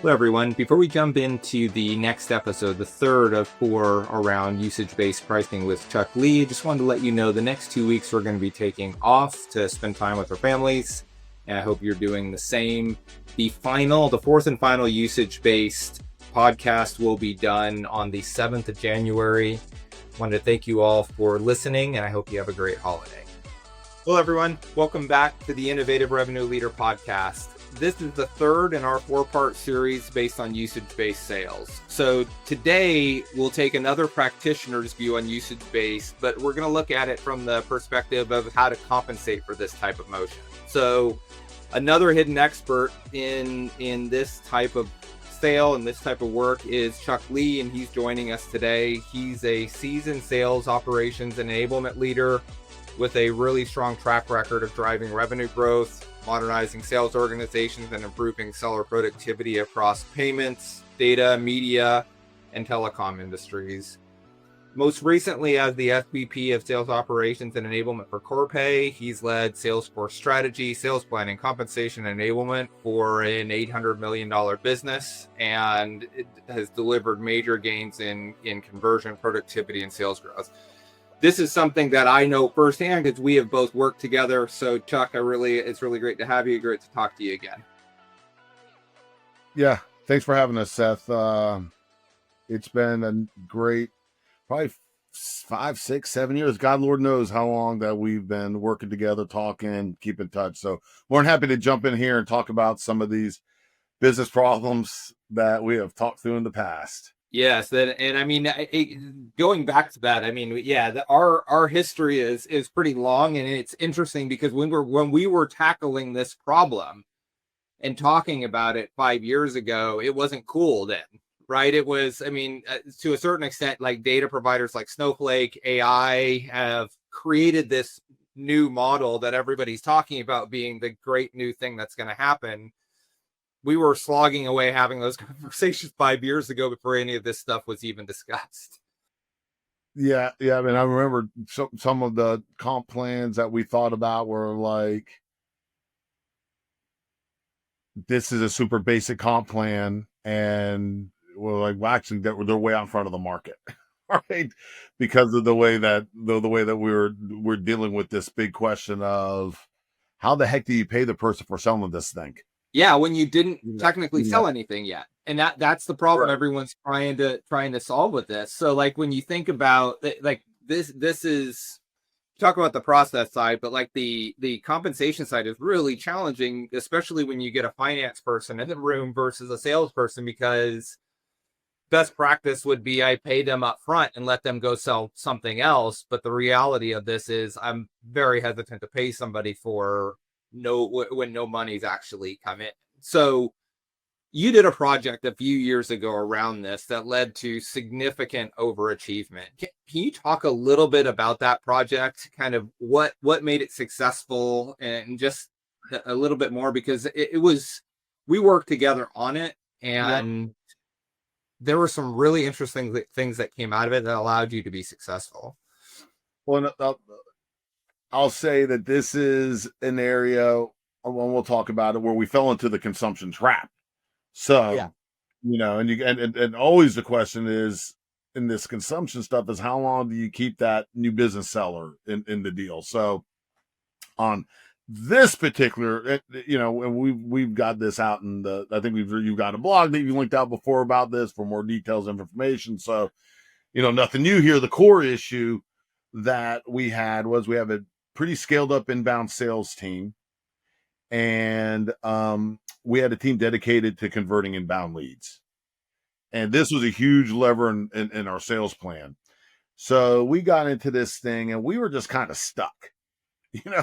Hello, everyone. Before we jump into the next episode, the third of four around usage-based pricing with Chuck Lee, just wanted to let you know the next 2 weeks we're going to be taking off to spend time with our families. And I hope you're doing the same. The fourth and final usage-based podcast will be done on the 7th of January. Wanted to thank you all for listening, and I hope you have a great holiday. Hello, everyone. Welcome back to the Innovative Revenue Leader podcast. This is the third in our 4-part series based on usage-based sales. So today we'll take another practitioner's view on usage-based, but we're going to look at it from the perspective of how to compensate for this type of motion. So another hidden expert in this type of sale and this type of work is Chuck Lee, and he's joining us today. He's a seasoned sales operations and enablement leader with a really strong track record of driving revenue growth, modernizing sales organizations, and improving seller productivity across payments, data, media, and telecom industries. Most recently, as the SVP of Sales Operations and Enablement for Corpay, he's led Salesforce strategy, sales planning, compensation, and enablement for an $800 million business, and it has delivered major gains in conversion, productivity, and sales growth. This is something that I know firsthand because we have both worked together. So Chuck, it's really great to have you. Great to talk to you again. Yeah. Thanks for having us, Seth. It's been a great, probably 5, 6, 7 years. God, Lord knows how long that we've been working together, talking, keep in touch. So more than happy to jump in here and talk about some of these business problems that we have talked through in the past. Yes, and I mean, going back to that, I mean, yeah, our history is pretty long, and it's interesting because when we were tackling this problem and talking about it 5 years ago, it wasn't cool then, right? It was, I mean, to a certain extent, like data providers like Snowflake, AI have created this new model that everybody's talking about being the great new thing that's going to happen. We were slogging away having those conversations 5 years ago before any of this stuff was even discussed. Yeah. I mean, I remember some of the comp plans that we thought about were like, this is a super basic comp plan, and we're like, well, actually, they're way out in front of the market, right? Because of the way that we're dealing with this big question of how the heck do you pay the person for selling this thing? Yeah, when you didn't technically sell anything yet. And that's the problem Right. everyone's trying to solve with this. So like when you think about like this is talk about the process side, but like the compensation side is really challenging, especially when you get a finance person in the room versus a salesperson, because best practice would be I pay them up front and let them go sell something else. But the reality of this is I'm very hesitant to pay somebody for when no money's actually come in. So you did a project a few years ago around this that led to significant overachievement. Can you talk a little bit about that project, kind of what made it successful, and just a little bit more, because it was, we worked together on it, and there were some really interesting things that came out of it that allowed you to be successful. Well, I'll say that this is an area, when we'll talk about it, where we fell into the consumption trap. So, and always the question is, in this consumption stuff, is how long do you keep that new business seller in the deal? So on this particular, and we've got this out in I think you've got a blog that you linked out before about this for more details and information. So, nothing new here. The core issue that we had was we have a pretty scaled up inbound sales team, and we had a team dedicated to converting inbound leads, and this was a huge lever in our sales plan. So we got into this thing and we were just kind of stuck,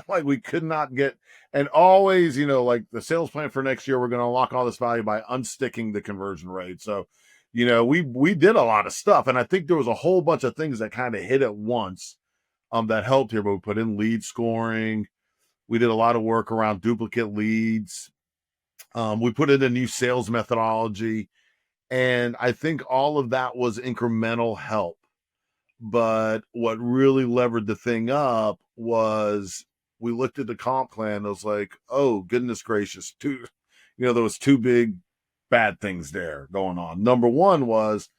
like we could not get, and always, like the sales plan for next year, we're going to unlock all this value by unsticking the conversion rate. So, we did a lot of stuff, and I think there was a whole bunch of things that kind of hit at once that helped here. But we put in lead scoring. We did a lot of work around duplicate leads. We put in a new sales methodology, and I think all of that was incremental help. But what really levered the thing up was we looked at the comp plan. I was like, oh, goodness gracious. There was two big bad things there going on. Number one was,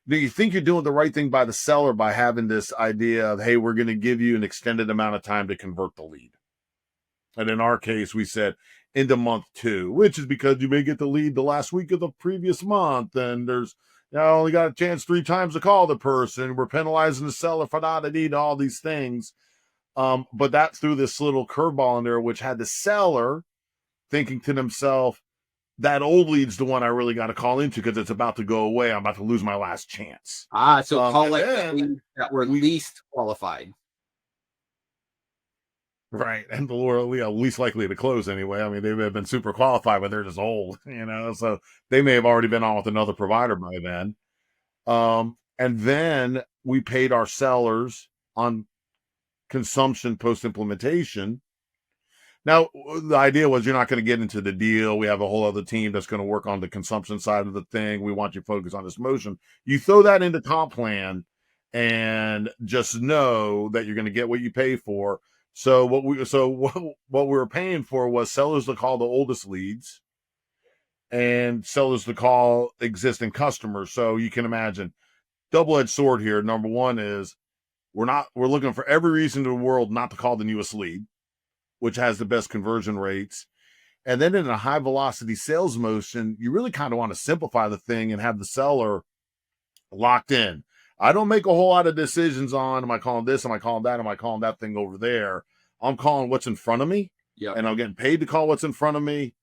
do you think you're doing the right thing by the seller by having this idea of, hey, we're going to give you an extended amount of time to convert the lead? And in our case, we said into month 2, which is because you may get the lead the last week of the previous month. And there's, only got a chance 3 times to call the person. We're penalizing the seller for not need all these things. But that threw this little curveball in there, which had the seller thinking to themselves, that old lead's the one I really got to call into because it's about to go away. I'm about to lose my last chance. So call leads that were least qualified. Right. And the least likely to close anyway. I mean, they may have been super qualified, but they're just old, so they may have already been on with another provider by then. And then we paid our sellers on consumption post-implementation. Now, the idea was you're not going to get into the deal. We have a whole other team that's going to work on the consumption side of the thing. We want you to focus on this motion. You throw that into comp plan and just know that you're going to get what you pay for. So what we were paying for was sellers to call the oldest leads and sellers to call existing customers. So you can imagine double-edged sword here. Number one is we're looking for every reason in the world not to call the newest lead, which has the best conversion rates. And then in a high velocity sales motion, you really kind of want to simplify the thing and have the seller locked in. I don't make a whole lot of decisions on, am I calling this? Am I calling that? Am I calling that thing over there? I'm calling what's in front of me. Yeah. And I'm getting paid to call what's in front of me.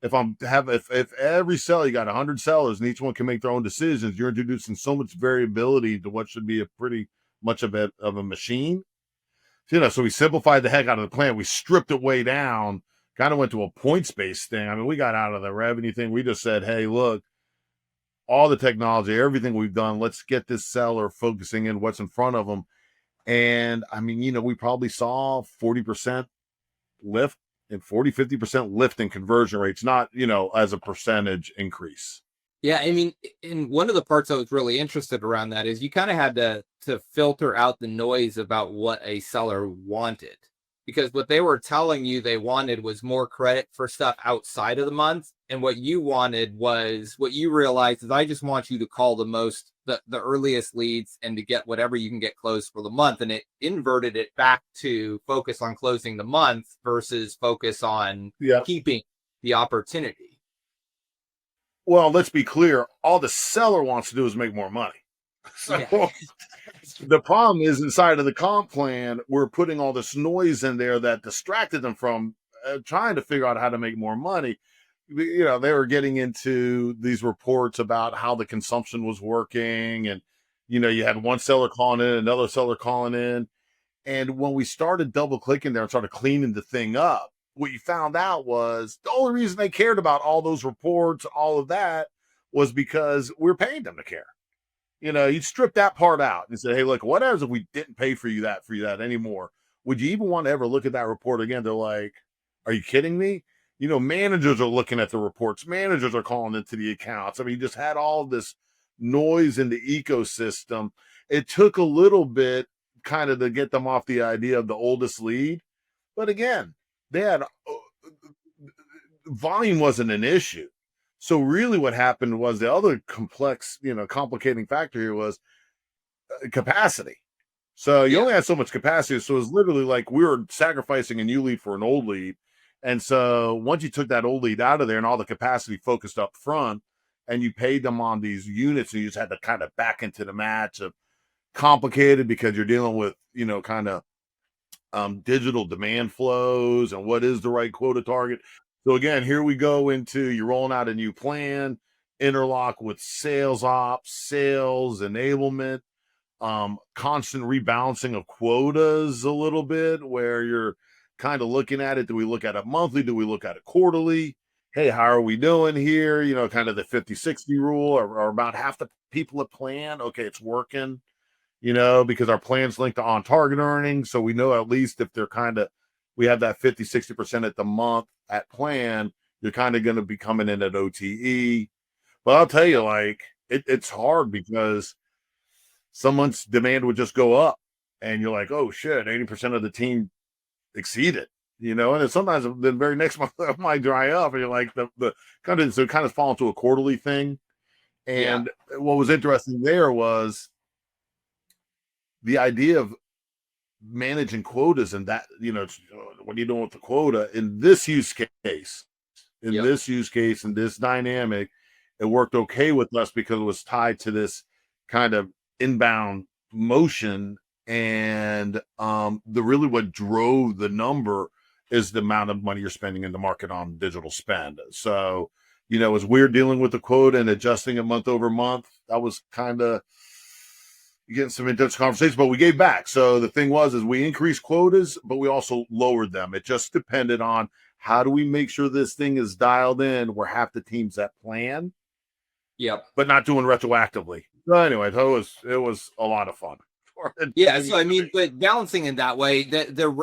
If every seller, you got 100 sellers and each one can make their own decisions, you're introducing so much variability to what should be a pretty much of a machine. So we simplified the heck out of the plan. We stripped it way down, kind of went to a points-based thing. I mean, we got out of the revenue thing. We just said, hey, look, all the technology, everything we've done, let's get this seller focusing in what's in front of them. And I mean, we probably saw 40% lift and 50% lift in conversion rates, not, as a percentage increase. Yeah, I mean, and one of the parts I was really interested around that is you kind of had to filter out the noise about what a seller wanted, because what they were telling you they wanted was more credit for stuff outside of the month, and what you wanted was, what you realized is, I just want you to call the earliest leads and to get whatever you can get closed for the month, and it inverted it back to focus on closing the month versus focus on keeping the opportunity. Well, let's be clear. All the seller wants to do is make more money. So the problem is, inside of the comp plan, we're putting all this noise in there that distracted them from trying to figure out how to make more money. They were getting into these reports about how the consumption was working. And, you had one seller calling in, another seller calling in. And when we started double clicking there and started cleaning the thing up, what you found out was the only reason they cared about all those reports, all of that, was because we're paying them to care. You strip that part out and say, hey, look, what happens if we didn't pay for you that anymore? Would you even want to ever look at that report again? They're like, are you kidding me? Managers are looking at the reports. Managers are calling into the accounts. I mean, you just had all this noise in the ecosystem. It took a little bit kind of to get them off the idea of the oldest lead. But again, they had volume wasn't an issue. So really what happened was the other complicating factor here was capacity. So you only had so much capacity. So it was literally like we were sacrificing a new lead for an old lead. And so once you took that old lead out of there and all the capacity focused up front and you paid them on these units, and you just had to kind of back into the match of complicated because you're dealing with, kind of digital demand flows and what is the right quota target. So again, here we go into, you're rolling out a new plan, interlock with sales ops, sales enablement, constant rebalancing of quotas a little bit, where you're kind of looking at it. Do we look at it monthly? Do we look at it quarterly? Hey, how are we doing here? Kind of the 50-60 rule, or about half the people at plan. Okay, it's working. Because our plan's linked to on target earnings. So we know at least if they're we have that 50-60% at the month at plan, you're kind of going to be coming in at OTE. But I'll tell you, it's hard because some months demand would just go up and you're like, oh shit, 80% of the team exceeded, you know, and then sometimes the very next month it might dry up, and you're like the kind of, so it kind of fall into a quarterly thing. Yeah. And what was interesting there was the idea of managing quotas, and that, you know, what are you doing with the quota in this use case? In Yep. this use case, in this dynamic, it worked okay with us because it was tied to this kind of inbound motion. And the really what drove the number is the amount of money you're spending in the market on digital spend. So, you know, it's weird dealing with the quota and adjusting it month over month. That was kind of getting some intense conversations, but we gave back. So the thing was, is we increased quotas, but we also lowered them. It just depended on how do we make sure this thing is dialed in where half the teams that plan, Yep. but not doing retroactively. So anyway, it was a lot of fun. Yeah, so I mean, but balancing in that way,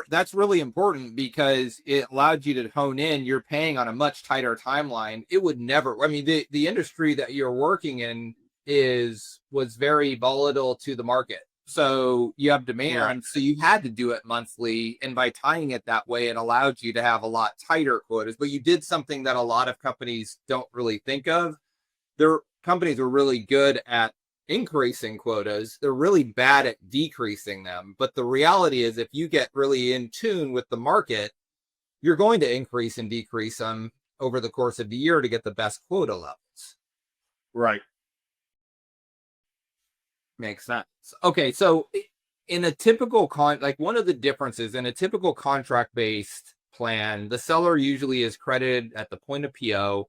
that's really important because it allowed you to hone in. You're paying on a much tighter timeline. It would never. I mean, the industry that you're working in was very volatile to the market. So you have demand, right. so you had to do it monthly, and by tying it that way, it allowed you to have a lot tighter quotas. But you did something that a lot of companies don't really think of. Their companies are really good at increasing quotas. They're really bad at decreasing them. But the reality is, if you get really in tune with the market, you're going to increase and decrease them over the course of the year to get the best quota levels. Right. Makes sense. Okay, so in a typical like one of the differences in a typical contract-based plan, the seller usually is credited at the point of PO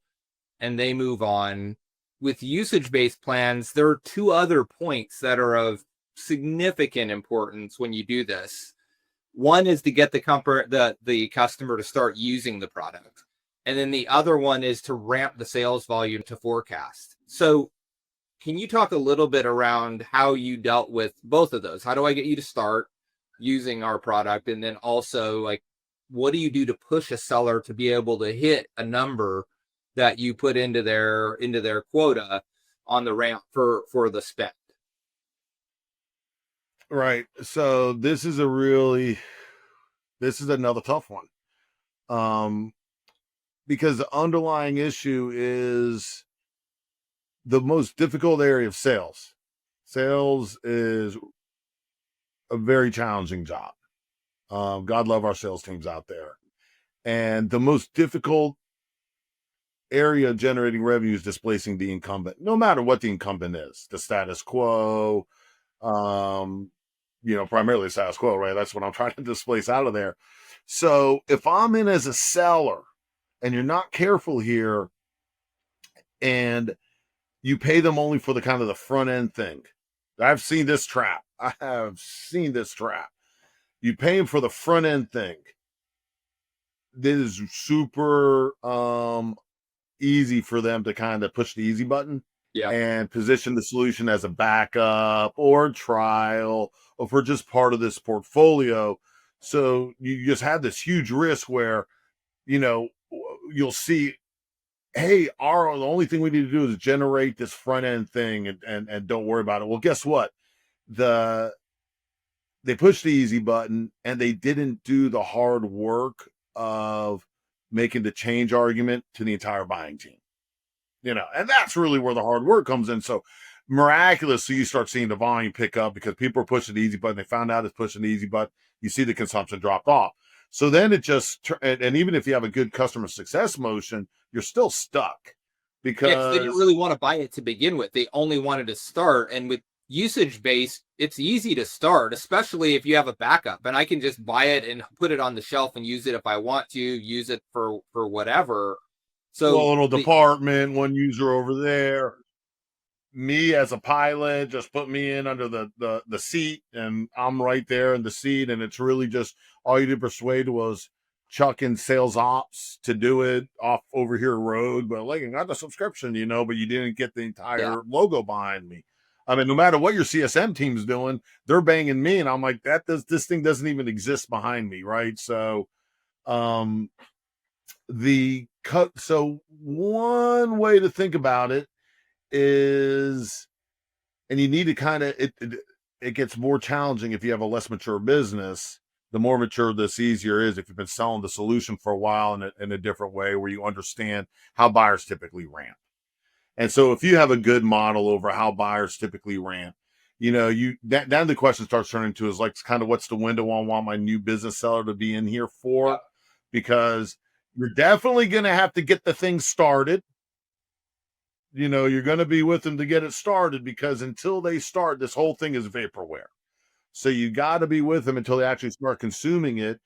and they move on. With usage-based plans, there are two other points that are of significant importance when you do this. One is to get the customer to start using the product. And then the other one is to ramp the sales volume to forecast. So can you talk a little bit around how you dealt with both of those? How do I get you to start using our product? And then also, like, what do you do to push a seller to be able to hit a number that you put into their quota on the ramp for the spend? Right. So this is another tough one. Because the underlying issue is the most difficult area of sales. Sales is a very challenging job. God love our sales teams out there. And the most difficult area of generating revenue is displacing the incumbent, no matter what the incumbent is, the status quo, you know, primarily status quo, right? That's what I'm trying to displace out of there. So if I'm in as a seller and you're not careful here and you pay them only for the kind of the front end thing. I've seen this trap. I have seen this trap. You pay them for the front end thing. This is super easy for them to kind of push the easy button Yeah. and position the solution as a backup or trial or for just part of this portfolio. So you just have this huge risk where, you know, you'll see, hey, the only thing we need to do is generate this front end thing and don't worry about it. Well, guess what? They pushed the easy button and they didn't do the hard work of making the change argument to the entire buying team. You know, and that's really where the hard work comes in. So miraculously, you start seeing the volume pick up because people are pushing the easy button. They found out it's pushing the easy button. You see the consumption dropped off. So then it just, and even if you have a good customer success motion, you're still stuck Yeah, they didn't because, really want to buy it to begin with. They only wanted to start. And with usage based, it's easy to start, especially if you have a backup. And I can just buy it and put it on the shelf and use it if I want to, use it for whatever. well, So little department, one user over there. Me as a pilot, just put me in under the seat, and I'm right there in the seat. And it's really just all you did persuade was Chuck in sales ops to do it off over here road, but like I got the subscription, you know, but you didn't get the yeah, entire logo behind me. I mean, no matter what your CSM team's doing, they're banging me, and I'm like, this thing doesn't even exist behind me, right? So, so one way to think about it is, and you need to kind of it gets more challenging if you have a less mature business, the more mature this easier is if you've been selling the solution for a while in a different way where you understand how buyers typically ramp. And so if you have a good model over how buyers typically ramp, then the question starts turning to is like kind of what's the window I want my new business seller to be in here for? Yeah. Because you're definitely going to have to get the thing started. You're going to be with them to get it started, because until they start, this whole thing is vaporware. So you got to be with them until they actually start consuming it.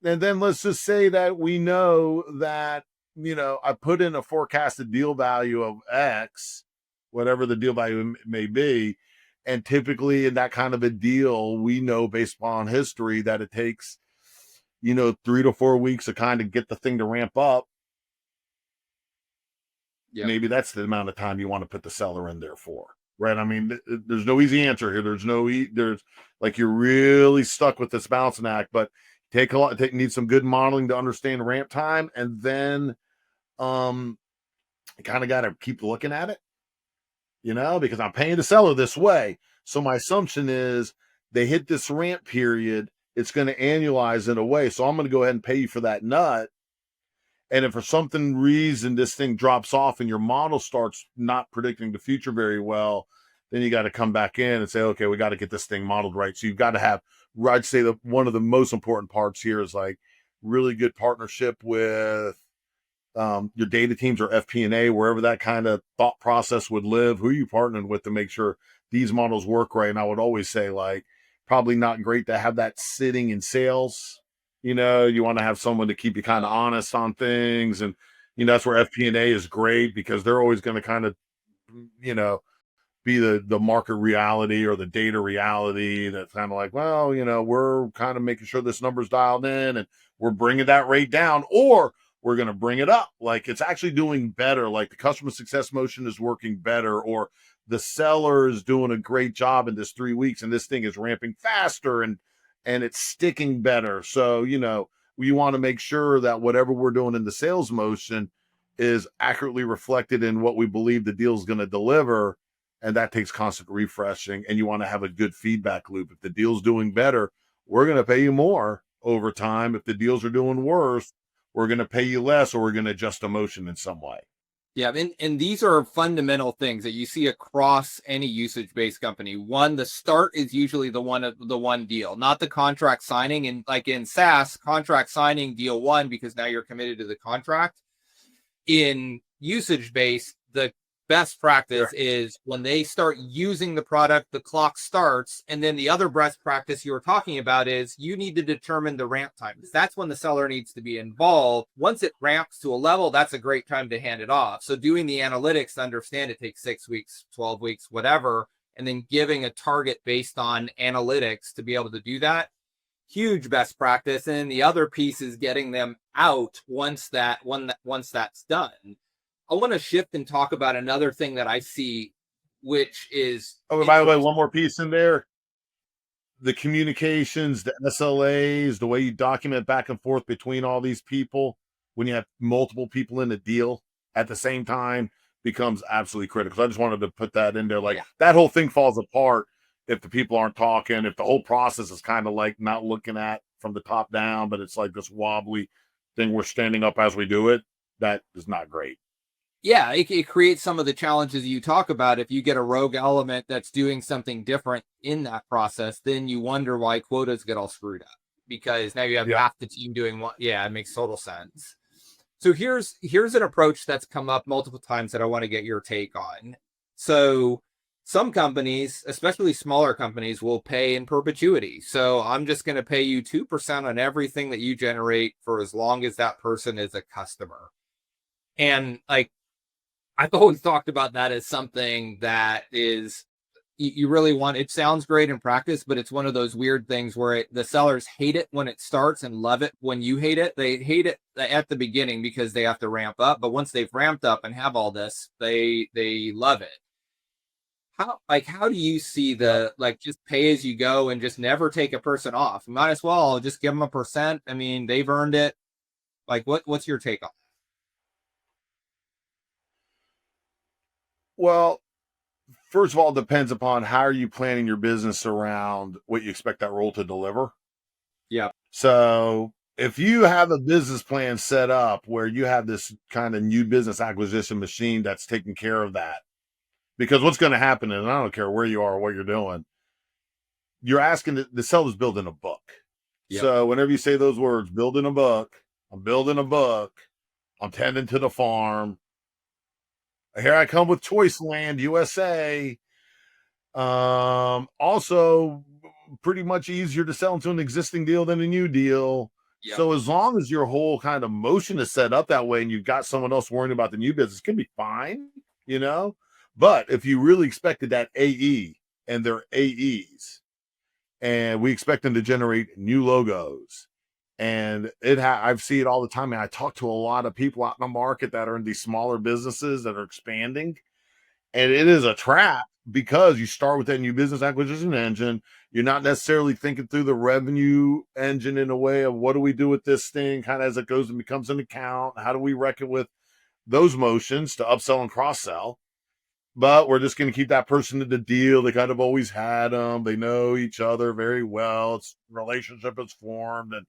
And then let's just say that we know that, I put in a forecasted deal value of X, whatever the deal value may be. And typically in that kind of a deal, we know based upon history that it takes, 3 to 4 weeks to kind of get the thing to ramp up. Yep. Maybe that's the amount of time you want to put the seller in there for. Right. I mean, there's no easy answer here. There's like, you're really stuck with this balancing act, but need some good modeling to understand ramp time. And then, you kind of got to keep looking at it, because I'm paying the seller this way. So my assumption is they hit this ramp period, it's going to annualize in a way. So I'm going to go ahead and pay you for that nut. And if for something reason this thing drops off and your model starts not predicting the future very well, then you got to come back in and say, okay, we got to get this thing modeled right. So you've got to have, I'd say that one of the most important parts here is like really good partnership with your data teams or FP&A, wherever that kind of thought process would live. Who are you partnering with to make sure these models work right? And I would always say, like, probably not great to have that sitting in sales. You want to have someone to keep you kind of honest on things. And, that's where FP&A is great, because they're always going to kind of, be the market reality or the data reality. That's kind of like, well, we're kind of making sure this number's dialed in and we're bringing that rate down, or we're going to bring it up. Like, it's actually doing better. Like, the customer success motion is working better, or the seller is doing a great job in this 3 weeks and this thing is ramping faster and it's sticking better. So, we want to make sure that whatever we're doing in the sales motion is accurately reflected in what we believe the deal is going to deliver. And that takes constant refreshing. And you want to have a good feedback loop. If the deal's doing better, we're going to pay you more over time. If the deals are doing worse, we're going to pay you less, or we're going to adjust emotion in some way. Yeah, and these are fundamental things that you see across any usage-based company. One, the start is usually the one deal, not the contract signing. And like in SaaS, contract signing, deal one, because now you're committed to the contract. In usage-based, the best practice is when they start using the product, the clock starts. And then the other best practice you were talking about is you need to determine the ramp time. That's when the seller needs to be involved. Once it ramps to a level, that's a great time to hand it off. So doing the analytics to understand it takes 6 weeks, 12 weeks, whatever, and then giving a target based on analytics to be able to do that. Huge best practice. And the other piece is getting them out once that's done. I want to shift and talk about another thing that I see, which is... Oh, by the way, one more piece in there. The communications, the SLAs, the way you document back and forth between all these people when you have multiple people in a deal at the same time becomes absolutely critical. So I just wanted to put that in there. Like, that whole thing falls apart if the people aren't talking, if the whole process is kind of like not looking at from the top down, but it's like this wobbly thing we're standing up as we do it. That is not great. Yeah, it creates some of the challenges you talk about. If you get a rogue element that's doing something different in that process, then you wonder why quotas get all screwed up, because now you have half the team doing what. Yeah, it makes total sense. So here's an approach that's come up multiple times that I want to get your take on. So some companies, especially smaller companies, will pay in perpetuity. So I'm just going to pay you 2% on everything that you generate for as long as that person is a customer. And like, I've always talked about that as something that is, you really want, it sounds great in practice, but it's one of those weird things where the sellers hate it when it starts and love it when you hate it. They hate it at the beginning because they have to ramp up, but once they've ramped up and have all this, they love it. How do you see the, like, just pay as you go and just never take a person off? You might as well just give them 1%. I mean, they've earned it. Like, what's your take on it? Well, first of all, it depends upon how are you planning your business around what you expect that role to deliver. Yeah. So if you have a business plan set up where you have this kind of new business acquisition machine that's taking care of that, because what's going to happen, and I don't care where you are or what you're doing, you're asking the seller's building a book. Yep. So whenever you say those words, building a book, I'm building a book, I'm tending to the farm. Here I come with Choice Land USA. Also pretty much easier to sell into an existing deal than a new deal. Yep. So as long as your whole kind of motion is set up that way and you've got someone else worrying about the new business, it can be fine, you know? But if you really expected that AE and their AEs, and we expect them to generate new logos, and I've seen it all the time. And I talk to a lot of people out in the market that are in these smaller businesses that are expanding, and it is a trap because you start with that new business acquisition engine. You're not necessarily thinking through the revenue engine in a way of what do we do with this thing kind of as it goes and becomes an account. How do we reckon with those motions to upsell and cross sell? But we're just going to keep that person in the deal. They kind of always had them. They know each other very well. It's relationship is formed and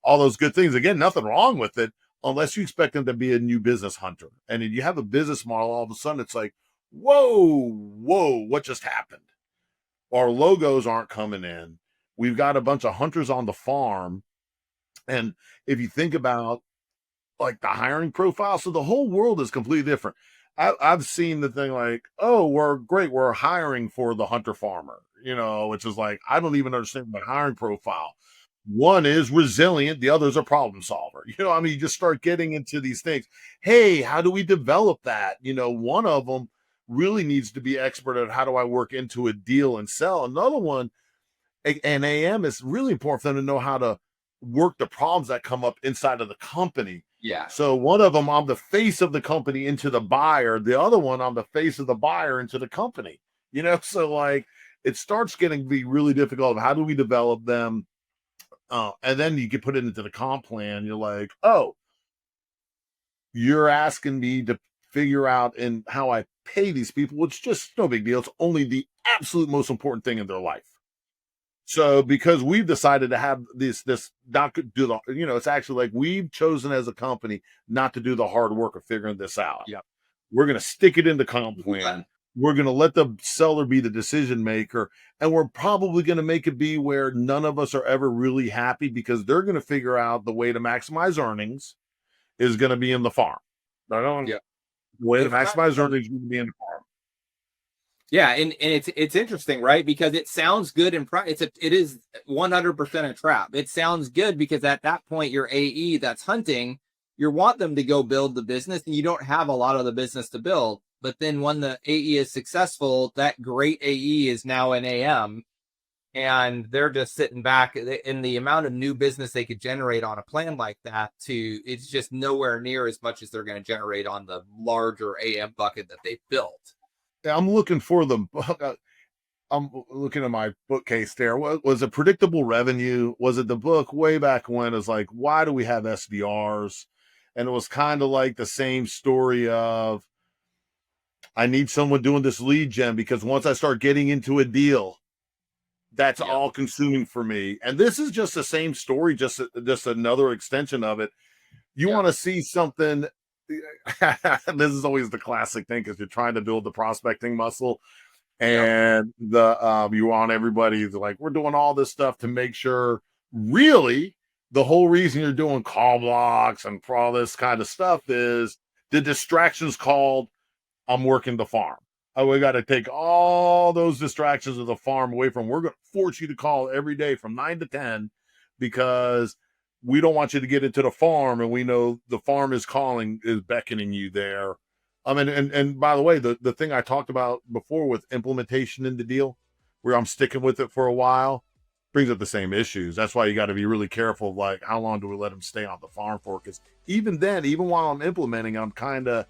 all those good things. Again, nothing wrong with it unless you expect them to be a new business hunter. And if you have a business model, all of a sudden it's like, whoa, what just happened? Our logos aren't coming in. We've got a bunch of hunters on the farm. And if you think about like the hiring profile, so the whole world is completely different. I've seen the thing like, oh, we're hiring for the hunter farmer, which is like, I don't even understand my hiring profile. One is resilient, the other is a problem solver. You just start getting into these things. Hey, how do we develop that? One of them really needs to be expert at how do I work into a deal and sell. Another one, an AM, is really important for them to know how to work the problems that come up inside of the company. Yeah. So one of them, I'm the face of the company into the buyer. The other one, I'm the face of the buyer into the company. So like it starts getting to be really difficult. How do we develop them? And then you get put it into the comp plan. You're like, oh, you're asking me to figure out in how I pay these people, which is just no big deal. It's only the absolute most important thing in their life. So because we've decided to have this not do the, it's actually like we've chosen as a company not to do the hard work of figuring this out. Yep. We're going to stick it in the comp plan. We're going to let the seller be the decision maker. And we're probably going to make it be where none of us are ever really happy because they're going to figure out the way to maximize earnings is going to be in the farm. The way to maximize earnings is going to be in the farm. Yeah, and it's interesting, right? Because it sounds good and it is 100% a trap. It sounds good because at that point, your AE that's hunting, you want them to go build the business, and you don't have a lot of the business to build. But then when the AE is successful, that great AE is now an AM, and they're just sitting back. In the amount of new business they could generate on a plan like that, it's just nowhere near as much as they're going to generate on the larger AM bucket that they built. I'm looking for the book. I'm looking at my bookcase there. Was it Predictable Revenue? Was it the book way back when? It's like, why do we have SDRs? And it was kind of like the same story of, I need someone doing this lead gen because once I start getting into a deal, that's all consuming for me. And this is just the same story, just another extension of it. You want to see something. This is always the classic thing because you're trying to build the prospecting muscle, and you want everybody to like, we're doing all this stuff to make sure. Really, the whole reason you're doing call blocks and all this kind of stuff is the distractions called I'm working the farm. Oh, we got to take all those distractions of the farm away from. We're going to force you to call every day from 9 to 10 because we don't want you to get into the farm, and we know the farm is beckoning you there. And by the way, the thing I talked about before with implementation in the deal, where I'm sticking with it for a while, brings up the same issues. That's why you got to be really careful of like, how long do we let them stay on the farm for? Because even then, even while I'm implementing, I'm kind of,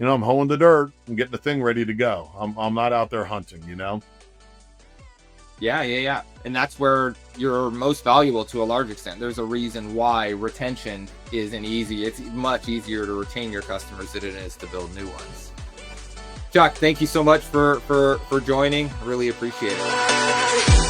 I'm hoeing the dirt and getting the thing ready to go. I'm not out there hunting, Yeah. And that's where you're most valuable to a large extent. There's a reason why retention isn't easy. It's much easier to retain your customers than it is to build new ones. Chuck, thank you so much for joining. Really appreciate it.